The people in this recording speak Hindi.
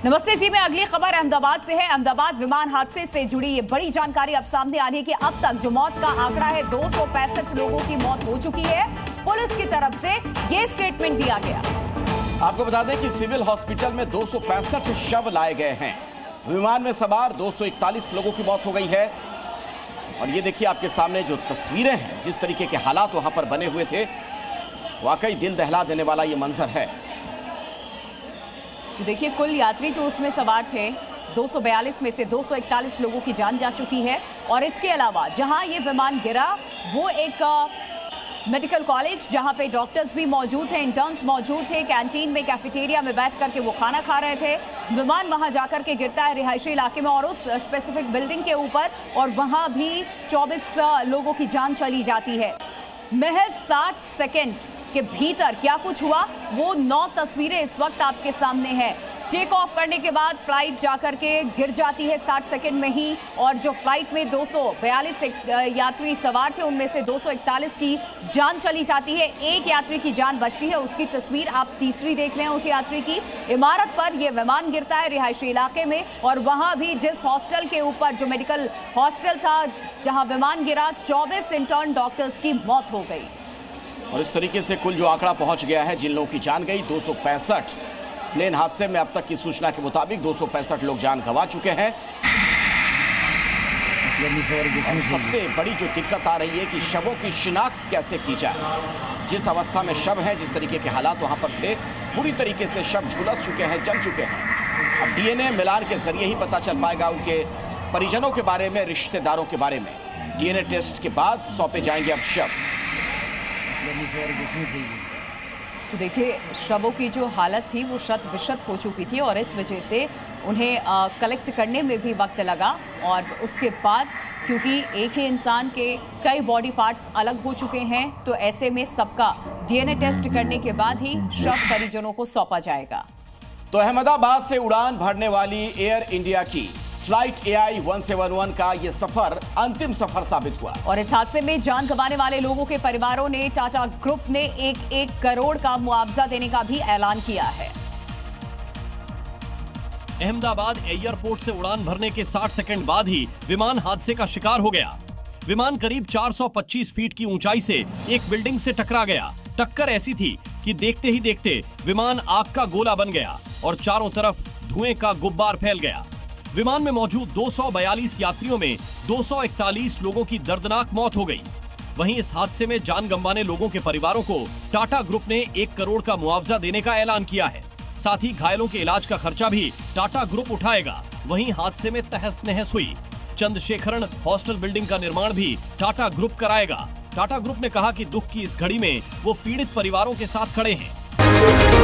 नमस्ते जी, में अगली खबर अहमदाबाद से है। अहमदाबाद विमान हादसे से जुड़ी ये बड़ी जानकारी अब सामने आ रही है कि अब तक जो मौत का आंकड़ा है 265 लोगों की मौत हो चुकी है। पुलिस की तरफ से ये स्टेटमेंट दिया गया। आपको बता दें कि सिविल हॉस्पिटल में 265 शव लाए गए हैं। विमान में सवार 241 लोगों की मौत हो गई है। और ये देखिए आपके सामने जो तस्वीरें हैं, जिस तरीके के हालात वहां पर बने हुए थे, वाकई दिल दहला देने वाला ये मंजर है। तो देखिए, कुल यात्री जो उसमें सवार थे 242 में से 241 लोगों की जान जा चुकी है। और इसके अलावा जहां ये विमान गिरा वो एक मेडिकल कॉलेज, जहां पे डॉक्टर्स भी मौजूद थे, इंटर्न्स मौजूद थे, कैंटीन में कैफेटेरिया में बैठ करके वो खाना खा रहे थे। विमान वहां जाकर के गिरता है रिहायशी इलाके में और उस स्पेसिफिक बिल्डिंग के ऊपर, और वहां भी 24 लोगों की जान चली जाती है। महज 60 सेकेंड के भीतर क्या कुछ हुआ, वो 9 तस्वीरें इस वक्त आपके सामने हैं। टेक ऑफ करने के बाद फ्लाइट जाकर के गिर जाती है 60 सेकेंड में ही। और जो फ्लाइट में 242 यात्री सवार थे, उनमें से 241 की जान चली जाती है। एक यात्री की जान बचती है, उसकी तस्वीर आप तीसरी देख रहे हैं उस यात्री की। इमारत पर यह विमान गिरता है रिहायशी इलाके में, और वहां भी जिस हॉस्टल के ऊपर, जो मेडिकल हॉस्टल था जहां विमान गिरा, 24 इंटर्न डॉक्टर्स की मौत हो गई। और इस तरीके से कुल जो आंकड़ा पहुंच गया है, जिन लोगों की जान गई 265। प्लेन हादसे में अब तक की सूचना के मुताबिक 265 लोग जान गंवा चुके हैं। और सबसे बड़ी जो दिक्कत आ रही है कि शवों की शिनाख्त कैसे की जाए। जिस अवस्था में शव है, जिस तरीके के हालात वहां पर थे, पूरी तरीके से शव झुलस चुके हैं, जल चुके हैं। अब डीएनए मिलान के जरिए ही पता चल पाएगा उनके परिजनों के बारे में, रिश्तेदारों के बारे में। डीएनए टेस्ट के बाद सौंपे जाएंगे अब शव। तो देखिए, शवों की जो हालत थी वो शत विशत हो चुकी थी, और इस वजह से उन्हें कलेक्ट करने में भी वक्त लगा। और उसके बाद क्योंकि एक ही इंसान के कई बॉडी पार्ट्स अलग हो चुके हैं, तो ऐसे में सबका डीएनए टेस्ट करने के बाद ही शव परिजनों को सौंपा जाएगा। तो अहमदाबाद से उड़ान भरने वाली एयर इंडिया की फ्लाइट AI 171 का ये सफर अंतिम सफर साबित हुआ। और इस हादसे में जान गंवाने वाले लोगों के परिवारों ने टाटा ग्रुप ने 1-1 करोड़ का मुआवजा देने का भी ऐलान किया है। अहमदाबाद एयरपोर्ट से उड़ान भरने के 60 सेकंड बाद ही विमान हादसे का शिकार हो गया। विमान करीब 425 फीट की ऊंचाई से एक बिल्डिंग से टकरा गया। टक्कर ऐसी थी कि देखते ही देखते विमान आग का गोला बन गया और चारों तरफ धुएं का गुब्बार फैल गया। विमान में मौजूद 242 यात्रियों में 241 लोगों की दर्दनाक मौत हो गई। वहीं इस हादसे में जान गंवाने लोगों के परिवारों को टाटा ग्रुप ने 1 करोड़ का मुआवजा देने का ऐलान किया है। साथ ही घायलों के इलाज का खर्चा भी टाटा ग्रुप उठाएगा। वहीं हादसे में तहस नहस हुई चंद्रशेखरन हॉस्टल बिल्डिंग का निर्माण भी टाटा ग्रुप कराएगा। टाटा ग्रुप ने कहा कि दुख की इस घड़ी में वो पीड़ित परिवारों के साथ खड़े हैं।